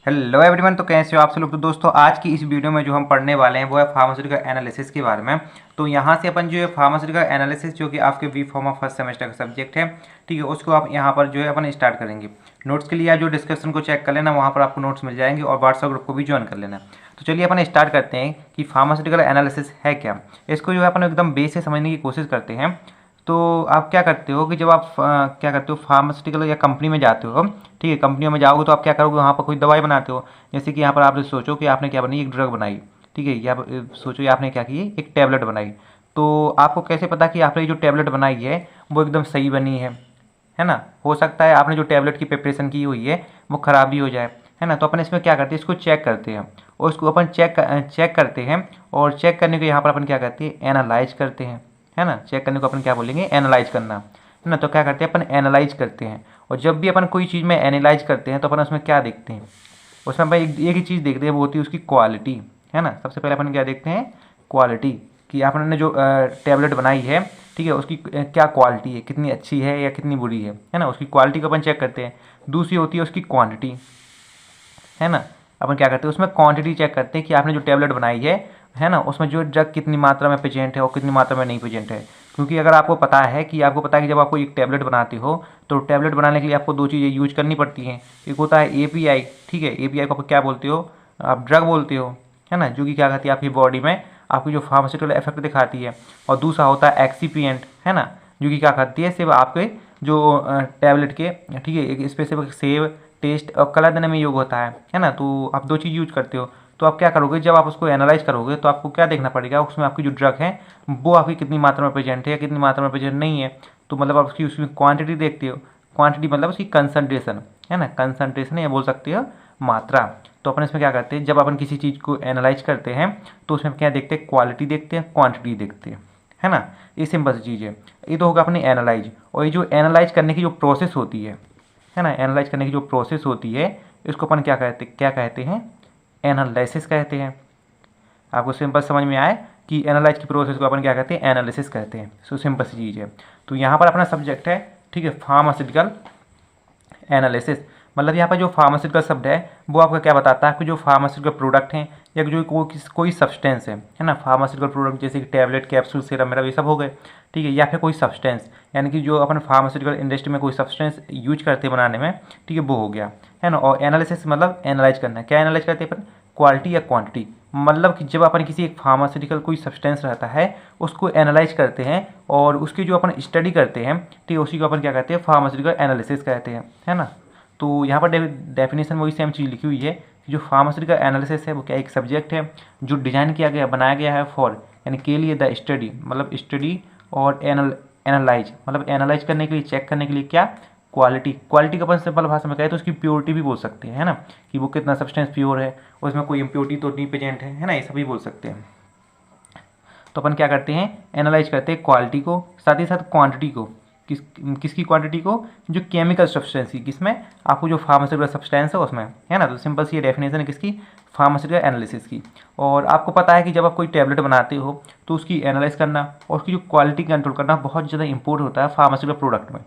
Hello everyone. तो कैसे हो आप सब लोग। तो दोस्तों आज की इस वीडियो में जो हम पढ़ने वाले हैं वो है फार्मास्यूटिकल एनालिसिस के बारे में। तो यहाँ से अपन जो है फार्मास्यूटिकल एनालिसिस जो कि आपके बी फार्मा फर्स्ट सेमेस्टर का सब्जेक्ट है, ठीक है, उसको आप यहाँ पर जो है अपन स्टार्ट करेंगे। नोट्स के लिए आप जो डिस्क्रिप्शन को चेक कर लेना, वहाँ पर आपको नोट्स मिल जाएंगे और व्हाट्सएप ग्रुप को भी ज्वाइन कर लेना। तो चलिए अपन स्टार्ट करते हैं कि फार्मास्यूटिकल एनालिसिस है क्या। इसको जो है अपन एकदम बेस से समझने की कोशिश करते हैं। तो आप क्या करते हो कि जब आप क्या करते हो फार्मास्यूटिकल या कंपनी में जाते हो, ठीक है, कंपनियों में जाओगे तो आप क्या करोगे, वहाँ पर कोई दवाई बनाते हो। जैसे कि यहाँ पर आप सोचो कि आपने क्या बनाई, एक ड्रग बनाई, ठीक है, या सोचो कि आपने क्या की, एक टैबलेट बनाई। तो आपको कैसे पता कि आपने जो टैबलेट बनाई है वो एकदम सही बनी है ना। हो सकता है आपने जो टैबलेट की प्रिपरेशन की हुई है वो ख़राब भी हो जाए, है ना। तो अपन इसमें क्या करते हैं, इसको चेक करते हैं और इसको अपन चेक करते हैं। और चेक करने को यहाँ पर अपन क्या करते हैं, एनालाइज करते हैं, है ना। चेक करने को अपन क्या बोलेंगे, एनालाइज करना, है ना। तो क्या करते हैं अपन, एनालाइज करते हैं। और जब भी अपन कोई चीज़ में एनालाइज करते हैं तो अपन उसमें क्या देखते हैं, उसमें अपन एक ही चीज़ देखते हैं, वो होती है उसकी क्वालिटी, है ना। सबसे पहले अपन क्या देखते हैं, क्वालिटी, कि आपने जो टैबलेट बनाई है, ठीक है, उसकी क्या क्वालिटी है, कितनी अच्छी है या कितनी बुरी है ना। उसकी क्वालिटी को अपन चेक करते हैं। दूसरी होती है उसकी क्वांटिटी, है ना। अपन क्या करते हैं, उसमें क्वांटिटी चेक करते हैं कि आपने जो टैबलेट बनाई है ना, उसमें जो ड्रग कितनी मात्रा में प्रेजेंट है और कितनी मात्रा में नहीं प्रेजेंट है। क्योंकि अगर आपको पता है कि जब आप कोई एक टैबलेट बनाते हो तो टैबलेट बनाने के लिए आपको दो चीज़ें यूज करनी पड़ती हैं। एक होता है एपीआई, ठीक है, एपीआई को आप क्या बोलते हो, आप ड्रग बोलते हो, है ना, जो कि क्या करती है आपकी बॉडी में आपकी जो फार्मास्यूटिकल इफेक्ट दिखाती है। और दूसरा होता है एक्सीपिएंट, है ना, जो कि क्या करती है, सिर्फ आपके जो टैबलेट के, ठीक है, एक स्पेसिफिक सेव टेस्ट और कलर देने में योग होता है ना। तो आप दो चीज़ यूज करते हो। तो आप क्या करोगे, जब आप उसको एनालाइज करोगे तो आपको क्या देखना पड़ेगा, उसमें आपकी जो ड्रग है वो आपकी कितनी मात्रा में प्रेजेंट है या कितनी मात्रा में प्रेजेंट नहीं है। तो मतलब आप उसकी उसमें क्वांटिटी देखते हो। क्वांटिटी मतलब उसकी कंसनट्रेशन, है ना, कंसनट्रेशन या बोल सकते हो मात्रा। तो अपन इसमें क्या करते हैं, जब अपन किसी चीज़ को एनालाइज करते हैं तो उसमें क्या देखते हैं, क्वालिटी देखते हैं, क्वांटिटी देखते हैं, है ना। ये सिंपल सी चीज़ है। ये तो होगा अपनी एनालाइज। और ये जो एनालाइज करने की जो प्रोसेस होती है ना, एनालाइज करने की जो प्रोसेस होती है इसको अपन क्या कहते हैं, एनालिसिस कहते हैं। आपको सिंपल समझ में आए कि एनालाइज की प्रोसेस को अपन क्या कहते हैं, एनालिसिस कहते हैं। सो सिंपल सी चीज़ है। तो यहाँ पर अपना सब्जेक्ट है, ठीक है, फार्मास्यूटिकल एनालिसिस। मतलब यहाँ पर जो फार्मास्यूटिकल शब्द है वो आपका क्या बताता है कि जो फार्मास्यूटिकल प्रोडक्ट हैं या जो कोई सब्सटेंस है ना, फार्मास्यूटिकल प्रोडक्ट जैसे कि टैबलेट, कैप्सूल, सीरम मेरा ये सब हो गए, ठीक है, या फिर कोई सब्सटेंस, यानी कि जो अपन फार्मास्यूटिकल इंडस्ट्री में कोई सब्सटेंस यूज करते हैं बनाने में, ठीक है, वो हो गया, है ना। और एनालिसिस मतलब एनालाइज करना। क्या एनालाइज करते हैं अपन, क्वालिटी या क्वांटिटी। मतलब कि जब अपन किसी एक फार्मास्यूटिकल कोई सब्सटेंस रहता है उसको एनालाइज करते हैं और उसकी जो अपन स्टडी करते हैं, ठीक है, उसी को अपन क्या कहते हैं, फार्मास्यूटिकल एनालिसिस कहते हैं, है ना। तो यहाँ पर डेफिनेशन में वही सेम चीज़ लिखी हुई है कि जो फार्मास्यूटिकल एनालिसिस है वो क्या एक सब्जेक्ट है जो डिजाइन किया गया, बनाया गया है फॉर, यानी के लिए, द स्टडी मतलब स्टडी, और एनालाइज मतलब एनालाइज करने के लिए, चेक करने के लिए क्या, क्वालिटी। क्वालिटी का अपन सिंपल भाषा में कहें तो उसकी प्योरिटी भी बोल सकते हैं, है ना, कि वो कितना सब्सटेंस प्योर है, उसमें कोई इम्प्योरिटी तो नहीं प्रेजेंट है ना, ये सभी बोल सकते हैं। तो अपन क्या करते हैं, एनालाइज करते हैं क्वालिटी को, साथ ही साथ क्वांटिटी को। किसकी क्वांटिटी को, जो केमिकल सब्सटेंस की, किसमें, आपको जो फार्मास्यूटिकल सब्सटेंस है उसमें, है ना। तो सिंपल सी ये डेफिनेशन है किसकी, फार्मास्यूटिकल एनालिसिस की। और आपको पता है कि जब आप कोई टैबलेट बनाते हो तो उसकी एनालाइज करना और उसकी जो क्वालिटी कंट्रोल करना बहुत ज़्यादा इंपॉर्टेंट होता है फार्मास्यूटिकल प्रोडक्ट में,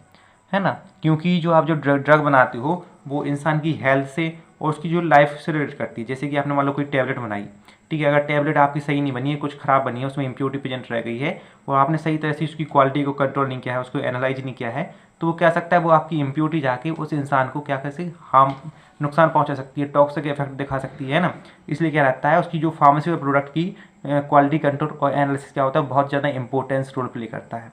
है ना। क्योंकि जो आप जो ड्रग बनाते हो वो इंसान की हेल्थ से और उसकी जो लाइफ से रिलेट करती है। जैसे कि आपने मान लो कोई टैबलेट बनाई, ठीक है, अगर टैबलेट आपकी सही नहीं बनी है, कुछ खराब बनी है, उसमें इम्प्योरिटी प्रेजेंट रह गई है और आपने सही तरह से उसकी क्वालिटी को कंट्रोल नहीं किया है, उसको एनालाइज नहीं किया है, तो वो क्या सकता है, वो आपकी इम्प्योरिटी जाके उस इंसान को क्या कर सकती, हार्म, नुकसान पहुंचा सकती है, टॉक्सिक इफेक्ट दिखा सकती है ना। इसलिए क्या रहता है, उसकी जो फार्मास्यूटिकल प्रोडक्ट की क्वालिटी कंट्रोल और एनालिसिस क्या होता है, बहुत ज़्यादा इंपॉर्टेंस रोल प्ले करता है।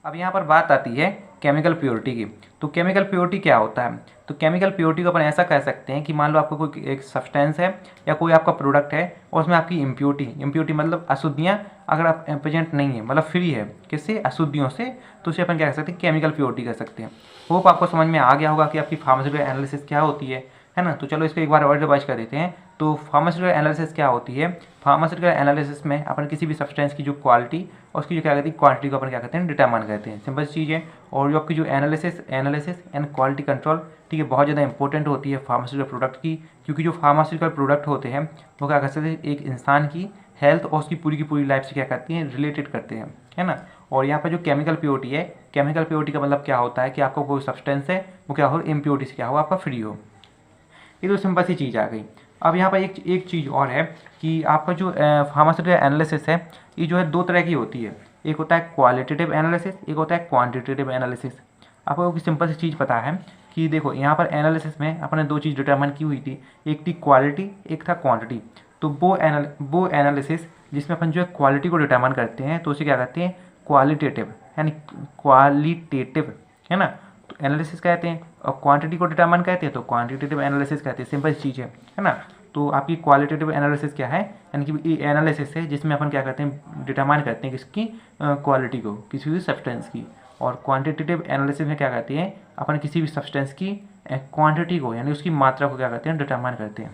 अब यहाँ पर बात आती है केमिकल प्योरिटी की। तो केमिकल प्योरिटी क्या होता है, तो केमिकल प्योरिटी को अपन ऐसा कह सकते हैं कि मान लो आपका कोई एक सब्सटेंस है या कोई आपका प्रोडक्ट है और उसमें आपकी इम्प्योरिटी मतलब अशुद्धियाँ अगर आप प्रेजेंट नहीं है, मतलब फ्री है किससे, अशुद्धियों से, तो उसे अपन क्या कह सकते हैं, केमिकल प्योरिटी कह सकते हैं। होप आपको समझ में आ गया होगा कि आपकी फार्मास्यूटिकल एनालिसिस क्या होती है ना। तो चलो इसको एक बार और रिवाइज कर देते हैं। तो फार्मास्यूटिकल एनालिसिस क्या होती है, फार्मास्यूटिकल एनालिसिस में अपन किसी भी सब्सटेंस की जो क्वालिटी और उसकी जो क्या कहते हैं, क्वांटिटी को अपन क्या कहते हैं, डिटरमाइन करते हैं। सिंपल चीज़ है। और जो आपकी जो एनालिसिस एंड क्वालिटी कंट्रोल, ठीक है, बहुत ज़्यादा इंपॉर्टेंट होती है फार्मास्यूटिकल प्रोडक्ट की। क्योंकि जो फार्मास्यूटिकल प्रोडक्ट होते हैं वो क्या कर सकते हैं, एक इंसान की हेल्थ और उसकी पूरी की पूरी लाइफ से क्या करती हैं, रिलेटेड करते हैं, है ना। और यहाँ पर जो केमिकल प्योरिटी है, केमिकल प्योरिटी का मतलब क्या होता है कि आपको कोई सब्सटेंस है वो क्या हो, इम्प्योरिटी से क्या हो, आपका फ्री हो। ये तो सिंपल सी चीज़ आ गई। अब यहाँ पर एक चीज़ और है कि आपका जो फार्मास्यूटिकल एनालिसिस है ये जो है दो तरह की होती है। एक होता है क्वालिटेटिव एनालिसिस, एक होता है क्वांटिटेटिव एनालिसिस। आपको एक सिंपल सी चीज़ पता है कि देखो यहाँ पर एनालिसिस में अपने दो चीज़ डिटरमाइन की हुई थी, एक थी क्वालिटी, एक था क्वांटिटी। तो वो एनालिसिस जिसमें अपन जो है क्वालिटी को डिटरमाइन करते हैं तो उसे क्या कहते हैं, क्वालिटेटिव, यानी क्वालिटेटिव, है ना। तो एनालिसिस कहते हैं, और क्वांटिटी को डिटरमाइन कहते हैं तो क्वांटिटेटिव एनालिसिस कहते हैं। सिंपल चीज़ है ना। तो आपकी क्वालिटेटिव एनालिसिस क्या है, यानी कि ये एनालिसिस है जिसमें अपन क्या करते हैं, डिटरमाइन करते हैं किसकी, क्वालिटी को, किसी भी सब्सटेंस की। और क्वांटिटेटिव एनालिसिस में क्या करते हैं, अपन किसी भी सब्सटेंस की क्वांटिटी को, यानी उसकी मात्रा को क्या करते हैं, डिटरमाइन करते हैं।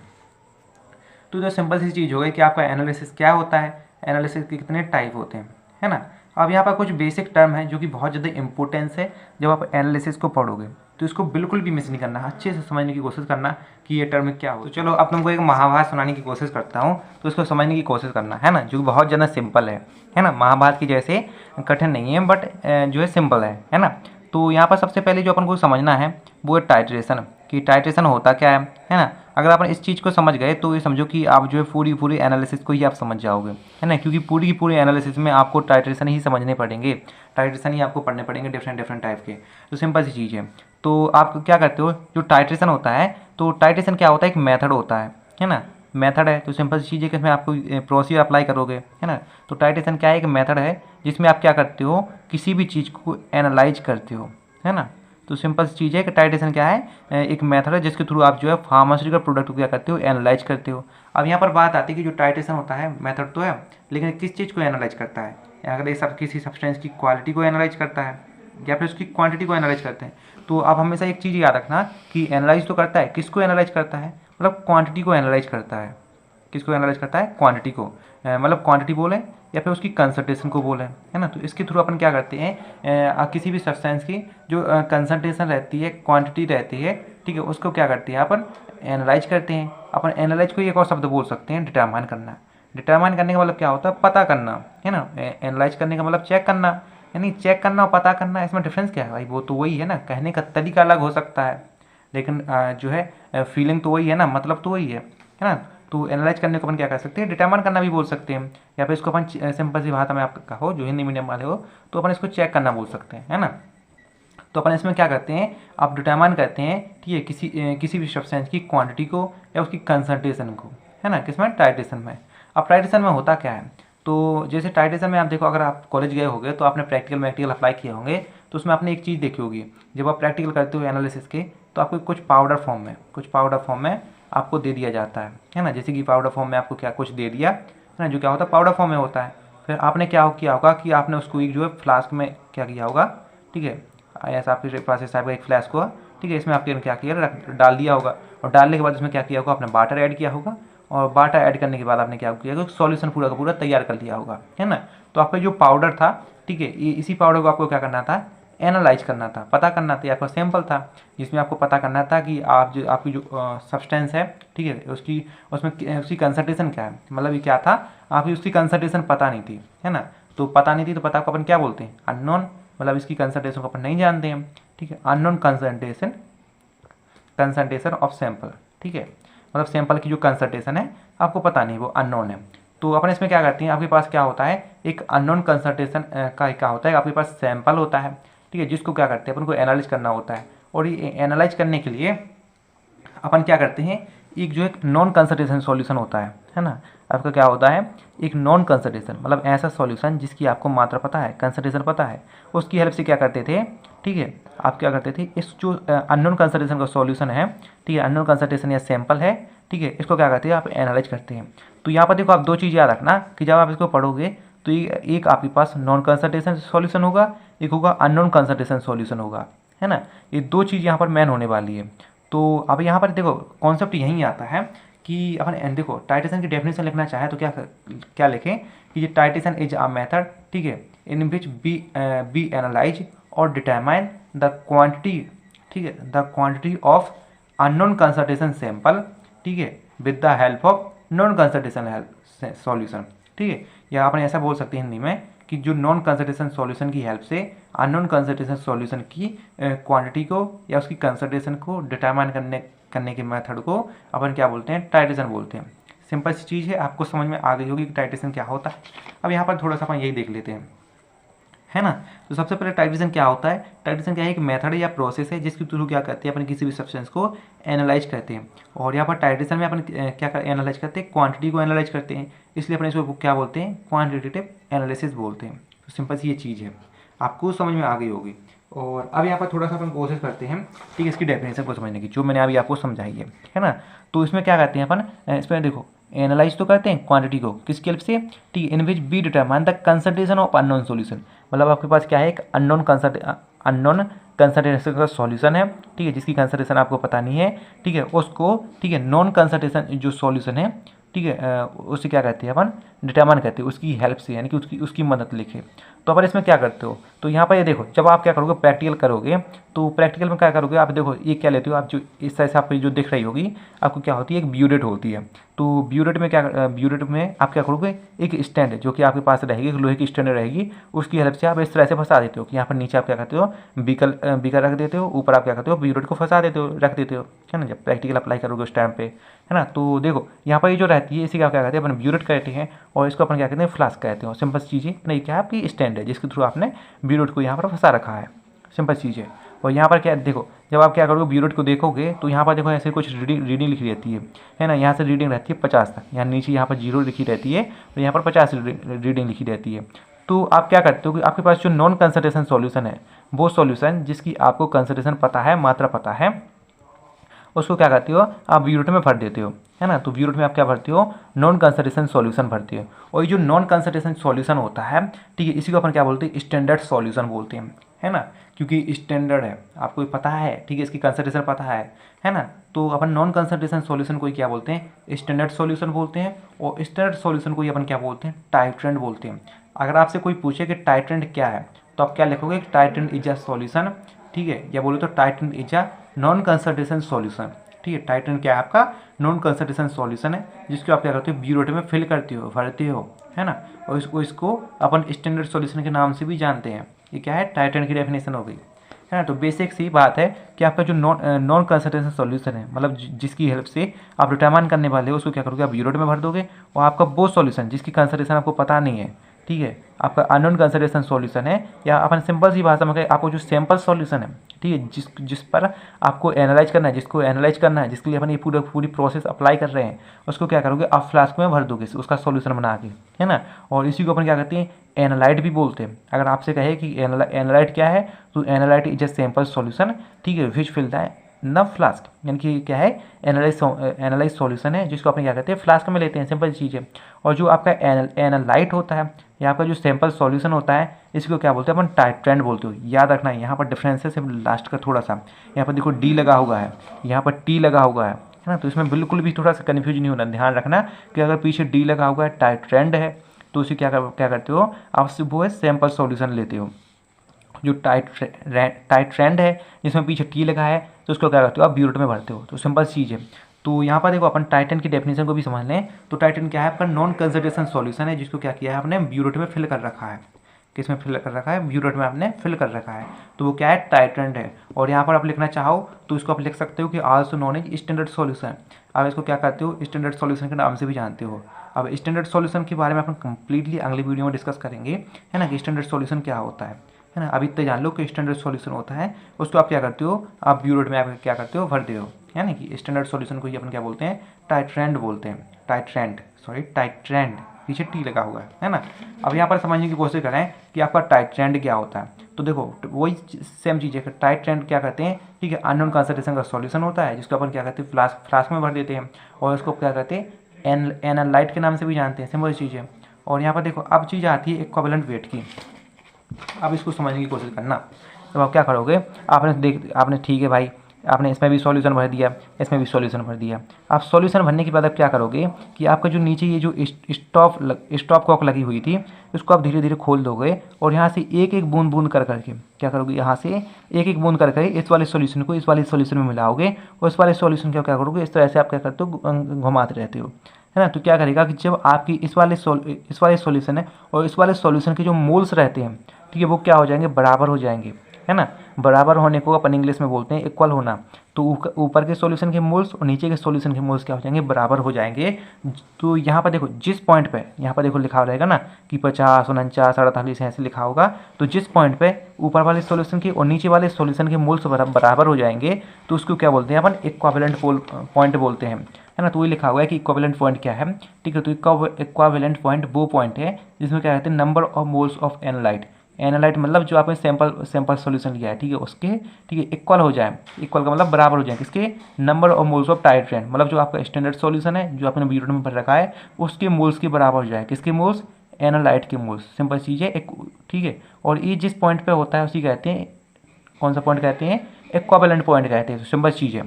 तो जो सिंपल सी चीज़ हो गई कि आपका एनालिसिस क्या होता है, एनालिसिस के कितने टाइप होते हैं, है ना। अब यहाँ पर कुछ बेसिक टर्म है जो कि बहुत ज़्यादा इंपॉर्टेंस है जब आप एनालिसिस को पढ़ोगे, तो इसको बिल्कुल भी मिस नहीं करना, अच्छे से समझने की कोशिश करना कि ये टर्म क्या हो। तो चलो अब तुमको एक महाभारत सुनाने की कोशिश करता हूँ, तो इसको समझने की कोशिश करना, है ना, जो कि बहुत ज़्यादा सिंपल है ना। महाभारत की जैसे कठिन नहीं है, बट जो है सिंपल है ना। तो यहाँ पर सबसे पहले जो अपन को समझना है वो है टाइट्रेशन, कि टाइट्रेशन होता क्या है ना। अगर अपन इस चीज़ को समझ गए तो ये समझो कि आप जो है पूरी एनालिसिस को ही आप समझ जाओगे, है ना, क्योंकि पूरी की पूरी एनालिसिस में आपको टाइट्रेशन ही समझने पड़ेंगे, टाइट्रेशन ही आपको पढ़ने पड़ेंगे डिफरेंट टाइप के। तो सिंपल सी चीज़ है। तो आप क्या करते हो, जो टाइट्रेशन होता है, तो टाइट्रेशन क्या होता है, एक मेथड होता है ना, मेथड है। तो सिंपल सी चीज़ है कि इसमें आपको प्रोसीजर अप्लाई करोगे, है ना। तो टाइट्रेशन क्या है, एक मेथड है जिसमें आप क्या करते हो, किसी भी चीज़ को एनालाइज करते हो, है ना। तो सिंपल सी चीज़ है कि टाइट्रेशन क्या है, एक मेथड है जिसके थ्रू आप जो है फार्मास्यूटिकल प्रोडक्ट को क्या करते हो, एनालाइज करते हो। अब यहाँ पर बात आती है कि जो टाइट्रेशन होता है मेथड तो है, लेकिन किस चीज़ को एनालाइज करता है, अगर ये सब किसी सब्सटेंस की क्वालिटी को एनालाइज करता है या फिर उसकी क्वांटिटी को एनालाइज करते हैं। तो आप हमेशा एक चीज़ याद रखना कि एनालाइज तो करता है, किसको एनालाइज करता है, मतलब क्वांटिटी को एनालाइज करता है। किसको एनालाइज करता है, क्वांटिटी को, मतलब क्वांटिटी बोले या फिर उसकी कंसंट्रेशन को बोले, है ना। तो इसके थ्रू अपन क्या करते हैं, किसी भी सब्सटेंस की जो कंसंट्रेशन रहती है, क्वांटिटी रहती है, ठीक है, उसको क्या करते हैं अपन, एनालाइज करते हैं। अपन एनालाइज को एक और शब्द बोल सकते हैं, डिटरमाइन करना। डिटरमाइन करने का मतलब क्या होता है, पता करना, है ना। एनालाइज करने का मतलब चेक करना, यानी चेक करना और पता करना, इसमें डिफरेंस क्या है भाई, वो तो वही है ना, कहने का तरीका अलग हो सकता है, लेकिन जो है फीलिंग तो वही है ना, मतलब तो वही है ना। तो एनालाइज करने को अपन क्या कर सकते हैं, डिटरमाइन करना भी बोल सकते हैं, या फिर इसको अपन सिंपल सी भाषा में आप कहो, जो हिंदी मीडियम वाले हो, तो अपन इसको चेक करना बोल सकते हैं, है ना। तो अपन इसमें क्या करते हैं, आप डिटरमाइन करते हैं, ठीक है, किसी भी सब्सटेंस की क्वांटिटी को या उसकी कंसंट्रेशन को, है ना, किसमें, टाइट्रेशन में। अब टाइट्रेशन में होता क्या है, तो जैसे टाइट्रेशन में आप देखो, अगर आप कॉलेज गए होंगे तो आपने प्रैक्टिकल अप्लाई किए होंगे, तो उसमें आपने एक चीज़ देखी होगी, जब आप प्रैक्टिकल करते हो एनालिसिस के, तो आपको कुछ पाउडर फॉर्म में आपको दे दिया जाता है ना। जैसे कि पाउडर फॉर्म में आपको क्या कुछ दे दिया, है ना, जो क्या होता है, पाउडर फॉर्म में होता है। फिर आपने क्या किया होगा कि आपने उसको एक जो है फ्लास्क में क्या किया होगा, ठीक है, ऐसा आपके पास इस टाइप का एक फ्लास्क हुआ, ठीक है, इसमें आपने क्या किया, डाल दिया होगा, और डालने के बाद इसमें क्या किया होगा, आपने वाटर ऐड किया होगा, और वाटर ऐड करने के बाद आपने क्या किया होगा, सॉल्यूशन पूरा का पूरा तैयार कर लिया होगा, है ना। तो आपका जो पाउडर था, ठीक है, ये इसी पाउडर को आपको क्या करना था, एनालाइज करना था, पता करना था। आपका सैंपल था जिसमें आपको पता करना था कि आपकी जो सब्सटेंस है, ठीक है, उसकी कंसंट्रेशन क्या है, मतलब ये क्या था, आपकी उसकी कंसंट्रेशन पता नहीं थी, है ना। तो पता नहीं थी, तो पता को अपन क्या बोलते हैं, अननोन, मतलब इसकी कंसंट्रेशन को अपन नहीं जानते हैं, ठीक है, अननोन कंसंट्रेशन ऑफ सैंपल, ठीक है, मतलब सैंपल की जो कंसंट्रेशन है आपको पता नहीं, वो अननोन है। तो अपन इसमें क्या करते हैं, आपके पास क्या होता है, एक अननोन कंसंट्रेशन का क्या होता है, आपके पास सैंपल होता है, ठीक है, जिसको क्या करते हैं, अपन को एनालाइज करना होता है। और ये एनालाइज करने के लिए अपन क्या करते हैं, एक जो एक नॉन कंसंट्रेशन सॉल्यूशन होता है ना। आपका क्या होता है, एक नॉन कंसंट्रेशन, मतलब ऐसा सॉल्यूशन जिसकी आपको मात्रा पता है, कंसंट्रेशन पता है, उसकी हेल्प से क्या करते थे, ठीक है, आप क्या करते थे, इस जो अननोन कंसंट्रेशन का सॉल्यूशन है, ठीक है, अननोन कंसंट्रेशन या सैंपल है, ठीक है, इसको क्या करते हैं, आप एनालाइज करते हैं। तो यहाँ पर देखो, आप दो चीज़ याद रखना कि जब आप इसको पढ़ोगे तो एक आपके पास नॉन कंसंट्रेशन सॉल्यूशन होगा, एक होगा अननोन कंसंट्रेशन सॉल्यूशन होगा, है ना। ये दो चीज़ यहाँ पर मेन होने वाली है। तो अब यहाँ पर देखो, कॉन्सेप्ट यहीं आता है कि अपन देखो, टाइट्रेशन की डेफिनेशन लिखना चाहे तो क्या लिखें कि ये टाइट्रेशन इज अ मेथड, ठीक है, इन विच बी एनालाइज और डिटरमाइन द क्वांटिटी, ठीक है, the quantity of unknown concentration sample, ठीक है, with the help of non concentration solution, ठीक है। या अपन ऐसा बोल सकते हैं हिंदी में कि जो नॉन कंसंट्रेशन सॉल्यूशन की हेल्प से अननोन कंसंट्रेशन सॉल्यूशन की क्वांटिटी को या उसकी कंसंट्रेशन को डिटरमाइन करने के मेथड को अपन क्या बोलते हैं, टाइट्रेशन बोलते हैं। सिंपल सी चीज़ है, आपको समझ में आ गई होगी कि टाइट्रेशन क्या होता है। अब यहाँ पर थोड़ा सा अपन यही देख लेते हैं, है ना। तो सबसे पहले टाइट्रेशन क्या होता है, टाइट्रेशन क्या है, एक मेथड या प्रोसेस है जिसके थ्रू क्या करते हैं अपन किसी भी सब्सटेंस को एनालाइज करते हैं। और यहाँ पर टाइट्रेशन में अपन क्या एनालाइज करते हैं, क्वांटिटी को एनालाइज करते हैं, इसलिए अपन इसको क्या बोलते हैं, क्वांटिटेटिव एनालिसिस बोलते हैं। तो सिंपल सी ये चीज़ है, आपको समझ में आ गई होगी। और अब यहाँ पर थोड़ा सा अपन कोशिश करते हैं, ठीक है, इसकी डेफिनेशन को समझने की, जो मैंने अभी आपको समझाई है ना। तो इसमें क्या करते हैं अपन, इसमें देखो एनालाइज तो करते हैं क्वांटिटी को, किसकी हेल्प से, ठीक है, in which B determine the concentration of unknown solution. मतलब आपके पास क्या है, एक अननोन कंसंट्रेशन का सॉल्यूशन है, ठीक है, जिसकी कंसंट्रेशन आपको पता नहीं है, ठीक है, उसको, ठीक है, नॉन कंसंट्रेशन जो सॉल्यूशन है, ठीक है, उससे क्या कहते हैं अपन, डिटरमाइन करते हैं उसकी हेल्प से, यानी कि उसकी मदद लेके। तो अपन इसमें क्या करते हो, तो यहाँ पर ये देखो, जब आप क्या करोगे, प्रैक्टिकल करोगे, तो प्रैक्टिकल में क्या करोगे आप, देखो ये क्या लेते हो आप, जो इस तरह से आपको जो दिख रही होगी आपको क्या होती है, एक ब्यूरेट होती है। तो ब्यूरेट में क्या, ब्यूरेट में आप क्या करोगे, एक स्टैंड है जो कि आपके पास रहेगी, एक लोहे की स्टैंड रहेगी, उसकी हेल्प से आप इस तरह से फंसा देते हो कि यहाँ पर नीचे आप क्या करते हो, बीकर रख देते हो, ऊपर आप क्या करते हो, ब्यूरेट को फंसा देते हो, रख देते हो, है ना। जब प्रैक्टिकल अप्लाई करोगे उस टाइम पे, है ना। तो देखो यहाँ पर ये जो रहती है, इसी का क्या कहते हैं अपन, ब्यूरेट कहते हैं, और इसको अपन क्या कहते हैं, फ्लास्क कहते हैं। सिंपल चीज़ है नहीं, क्या आपकी स्टैंड है जिसके थ्रू आपने ब्यूरेट को यहाँ पर फंसा रखा है, सिंपल चीज़ है। और यहाँ पर क्या देखो, जब आप क्या करोगे, ब्यूरेट को देखोगे तो यहाँ पर देखो ऐसे कुछ रीडिंग लिखी रहती है ना। यहाँ से रीडिंग रहती है 50 तक, यहाँ नीचे यहाँ पर 0 लिखी रहती है, और यहाँ पर 50 रीडिंग लिखी रहती है। तो आप क्या करते हो कि आपके पास जो नॉन कंसंट्रेशन सॉल्यूशन है, वो सॉल्यूशन जिसकी आपको कंसंट्रेशन पता है, मात्रा पता है, उसको क्या करते हो आप ब्यूरेट में भर देते हो, है ना। तो ब्यूरेट में आप क्या भरते हो, नॉन कंसंट्रेशन सॉल्यूशन भरते हो। और ये जो नॉन कंसंट्रेशन सॉल्यूशन होता है, ठीक है, इसी को अपन क्या बोलते हैं, स्टैंडर्ड सॉल्यूशन बोलते हैं, है ना। क्योंकि स्टैंडर्ड है, आपको पता है, ठीक है, इसकी कंसंट्रेशन पता है ना। तो अपन नॉन कंसंट्रेशन सॉल्यूशन को क्या बोलते हैं, स्टैंडर्ड सॉल्यूशन बोलते हैं। और स्टैंडर्ड सॉल्यूशन को अपन क्या बोलते हैं, टाइट्रेंड बोलते हैं। अगर आपसे कोई पूछे कि टाइट्रेंड क्या है, तो आप क्या लिखोगे, टाइट्रेंड इज अ सॉल्यूशन, ठीक है, या बोलो तो titrand is a non concentration solution, ठीक है। टाइट्रेंड क्या है, आपका नॉन कंसंट्रेशन सॉल्यूशन है, जिसको आप क्या करते हो, ब्यूरेट में फिल करते हो, भरते हो, है ना। और इसको अपन स्टैंडर्ड सॉल्यूशन के नाम से भी जानते हैं। ये क्या है, टाइट्रेंड की डेफिनेशन हो गई, है ना। तो बेसिक सी बात है कि आपका जो नॉन कंसंट्रेशन सॉल्यूशन है, मतलब जिसकी हेल्प से आप डिटरमाइन करने वाले हो, उसको क्या करोगे, आप ब्यूरेट में भर दोगे। और आपका वो सॉल्यूशन जिसकी कंसंट्रेशन आपको पता नहीं है, ठीक है, आपका अननोन कंसंट्रेशन सॉल्यूशन है, या अपन सिंपल सी भाषा में कहें, आपको जो सैंपल सॉल्यूशन है, ठीक है, जिस पर आपको एनालाइज करना है, जिसको एनालाइज करना है, जिसके लिए अपन ये पूरी प्रोसेस अप्लाई कर रहे हैं, उसको क्या करोगे, आप फ्लास्क में भर दोगे उसका सॉल्यूशन बना के, है ना। और इसी को अपन क्या कहते हैं, एनालाइट भी बोलते हैं। अगर आपसे कहे कि एनालाइट क्या है, तो analyte is a sample solution, ठीक है, विच फिल द न फ्लास्क, यानी कि क्या है, एनालाइज सॉल्यूशन है, जिसको अपन क्या कहते हैं, फ्लास्क में लेते हैं, सिंपल चीज़ है। और जो आपका एनालाइट होता है, या आपका जो सैंपल सॉल्यूशन होता है, इसको क्या बोलते हैं, अपन टाइट्रेंड बोलते हो। याद रखना है, यहाँ पर डिफरेंस है सिर्फ लास्ट का थोड़ा सा, यहाँ पर देखो डी लगा हुआ है, यहाँ पर टी लगा हुआ है ना। तो इसमें बिल्कुल भी थोड़ा सा कन्फ्यूज नहीं होना, ध्यान रखना कि अगर पीछे डी लगा हुआ है, टाइट्रेंड है, तो उसे क्या करते हो आप, वो है सैंपल सॉल्यूशन लेते हो। जो टाइट्रेंड है, जिसमें पीछे टी लगा है, तो उसको क्या करते हो आप, ब्यूरेट में भरते हो। तो सिंपल चीज़ है। तो यहाँ पर देखो अपन टाइट्रेंड की डेफिनेशन को भी समझ लें। तो टाइट्रेंड क्या है, आपका नॉन कंसंट्रेशन सॉल्यूशन है, जिसको क्या किया है आपने, ब्यूरेट में फिल कर रखा है। किस में फिल कर रखा है, ब्यूरेट में आपने फिल कर रखा है। तो वो क्या है, टाइट्रेंड है। और यहाँ पर आप लिखना चाहो तो इसको आप लिख सकते हो कि also known as standard solution. आप इसको क्या करते हो, स्टैंडर्ड सॉल्यूशन के नाम से भी जानते हो। अब स्टैंडर्ड सॉल्यूशन के बारे में अपन कंप्लीटली अगली वीडियो में डिस्कस करेंगे, है ना, कि स्टैंडर्ड सॉल्यूशन क्या होता है ना। अभी इतना जान लो कि स्टैंडर्ड सॉल्यूशन होता है, उसको आप क्या करते हो, आप ब्यूरेट में आप क्या करते हो, भरते हो, है ना। कि स्टैंडर्ड सॉल्यूशन को ही अपन क्या बोलते हैं, टाइट्रेंड बोलते हैं, टाइट्रेंड, पीछे टी लगा हुआ है ना। अब यहाँ पर समझने की कोशिश करें कि आपका टाइट्रेंड क्या होता है। तो देखो वही सेम चीज़ है, टाइट्रेंड क्या करते हैं, ठीक है, अननोन कंसंट्रेशन का सॉल्यूशन होता है, जिसको अपन क्या करते हैं, फ्लास्क में भर देते हैं। और उसको क्या करते हैं, एनालाइट के नाम से भी जानते हैं, सिंपल चीज़ है। और यहाँ पर देखो अब चीज़ आती है इक्विवेलेंट वेट की। अब इसको समझने की कोशिश करना। तो आप क्या करोगे, आपने ठीक है भाई, आपने इसमें भी सॉल्यूशन भर दिया, इसमें भी सॉल्यूशन भर दिया। आप सॉल्यूशन भरने के बाद आप क्या करोगे कि आपका जो नीचे ये जो स्टॉप कॉक लगी हुई थी, उसको आप धीरे धीरे खोल दोगे। और यहाँ से एक एक बूंद बूंद कर करके क्या करोगे, यहाँ से एक एक बूंद कर करके इस वाले सॉल्यूशन को इस वाले सॉल्यूशन में मिलाओगे। और इस वाले सॉल्यूशन को क्या करोगे, इस तरह से आप क्या करते हो, घुमाते रहते हो, है ना। तो क्या करेगा कि जब आपकी इस वाले सॉल्यूशन है और इस वाले सॉल्यूशन के जो मोल्स रहते हैं, ठीक है, वो क्या हो जाएंगे, बराबर हो जाएंगे। है ना। बराबर होने को अपन इंग्लिश में बोलते हैं इक्वल होना। तो ऊपर के सॉल्यूशन के मोल्स और नीचे के सॉल्यूशन के मोल्स क्या हो जाएंगे, बराबर हो जाएंगे। तो यहाँ पर देखो जिस पॉइंट पे, यहाँ पर देखो लिखा रहेगा ना कि 50, 49, 48 ऐसे लिखा होगा। तो जिस पॉइंट पे ऊपर वाले सॉल्यूशन के और नीचे वाले सॉल्यूशन के मोल्स बराबर हो जाएंगे तो उसको क्या बोलते हैं अपन, इक्विवेलेंट पॉइंट बोलते हैं, है ना। तो ये लिखा हुआ है कि इक्विवेलेंट पॉइंट क्या है, ठीक है। तो इक्विवेलेंट पॉइंट वो पॉइंट है जिसमें क्या कहते हैं, number of moles of analyte. Analyte मतलब जो आपने सैंपल सॉल्यूशन लिया है, ठीक है, उसके, ठीक है, इक्वल हो जाए। इक्वल का मतलब बराबर हो जाए किसके, number of moles of titrant, मतलब जो आपका स्टैंडर्ड सॉल्यूशन है जो आपने वीडियो में भर रखा है उसके मोल्स के बराबर हो जाए। किसके मोल्स, एनालाइट के मोल्स। सिंपल चीज़ है एक, ठीक है। और ये जिस पॉइंट पे होता है उसी कहते हैं, कौन सा पॉइंट कहते हैं, इक्विवेलेंट पॉइंट कहते हैं। तो सिंपल चीज़ है।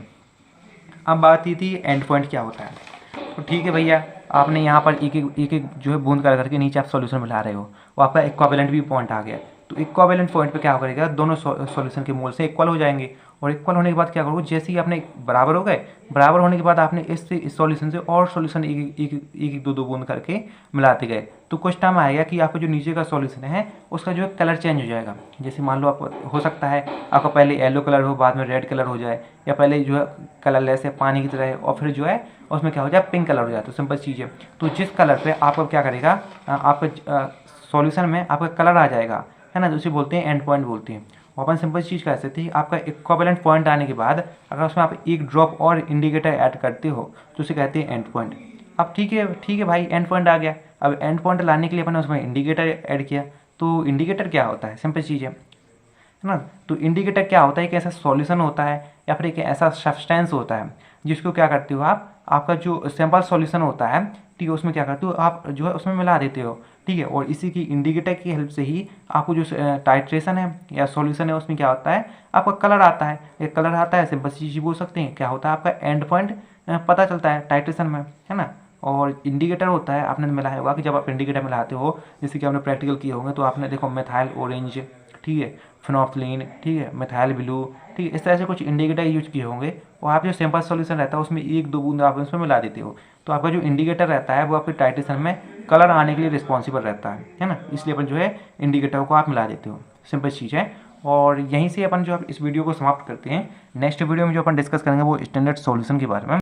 अब बात ये थी एंड पॉइंट क्या होता है। तो ठीक है भैया, आपने यहाँ पर एक एक जो है बूंद कर करके नीचे आप सॉल्यूशन मिला रहे हो, वो आपका इक्विवेलेंट भी पॉइंट आ गया। तो इक्विवेलेंट पॉइंट पे क्या करेगा, दोनों सॉल्यूशन के मोल से इक्वल हो जाएंगे। और इक्वल होने के बाद क्या करोगे, जैसे ही आपने बराबर हो गए, बराबर होने के बाद आपने इस सॉल्यूशन से और सॉल्यूशन एक दो बूंद करके मिलाते गए। तो कुछ टाइम आएगा कि आपका जो नीचे का सॉल्यूशन है उसका जो है कलर चेंज हो जाएगा। जैसे मान लो आप, हो सकता है आपका पहले येलो कलर हो, बाद में रेड कलर हो जाए, या पहले जो है कलरलेस है पानी की तरह है और फिर जो है उसमें क्या हो जाए, पिंक कलर हो जाए। तो सिंपल चीज़ है। तो जिस कलर पे आपका क्या करेगा, आपका सॉल्यूशन में आपका कलर आ जाएगा, है ना, तो उसे बोलते हैं एंड पॉइंट बोलते हैं। और अपन सिंपल चीज़ कह सकते हैं, आपका इक्विवेलेंट पॉइंट आने के बाद अगर उसमें आप एक ड्रॉप और इंडिकेटर ऐड करते हो तो उसे कहते हैं एंड पॉइंट। अब ठीक है भाई, एंड पॉइंट आ गया। अब एंड पॉइंट लाने के लिए अपन उसमें इंडिकेटर ऐड किया। तो इंडिकेटर क्या होता है, सिंपल चीज़ है ना। तो इंडिकेटर क्या होता है, एक ऐसा सॉल्यूशन होता है या फिर एक ऐसा सब्सटेंस होता है जिसको क्या करते हो आप, आपका जो सैंपल सॉल्यूशन होता है, ठीक है, उसमें क्या करते हो आप, जो है उसमें मिला देते हो, ठीक है। और इसी की इंडिकेटर की हेल्प से ही आपको जो टाइट्रेशन है या सॉल्यूशन है उसमें क्या होता है, आपका कलर आता है। एक कलर आता है, सिंपल चीज़ बोल सकते हैं, क्या होता है आपका एंड पॉइंट पता चलता है टाइट्रेशन में, है ना। और इंडिकेटर होता है, आपने मिलाया होगा कि जब आप इंडिकेटर मिलाते हो, जैसे कि आपने प्रैक्टिकल किए होंगे, तो आपने देखो मिथाइल ऑरेंज, ठीक है, फिनोफ्थलीन, ठीक है, मिथाइल ब्लू, ठीक है, इस तरह से कुछ इंडिकेटर यूज किए होंगे। और आप जो सैंपल सॉल्यूशन रहता है उसमें एक दो बूंद आप उसमें मिला देते हो। तो आपका जो इंडिकेटर रहता है वो आपके टाइट्रेशन में कलर आने के लिए रिस्पॉन्सिबल रहता है ना। इसलिए अपन जो है इंडिकेटर को आप मिला देते हो, सिंपल चीज़ है। और यहीं से अपन जो इस वीडियो को समाप्त करते हैं। नेक्स्ट वीडियो में जो अपन डिस्कस करेंगे वो स्टैंडर्ड सॉल्यूशन के बारे में।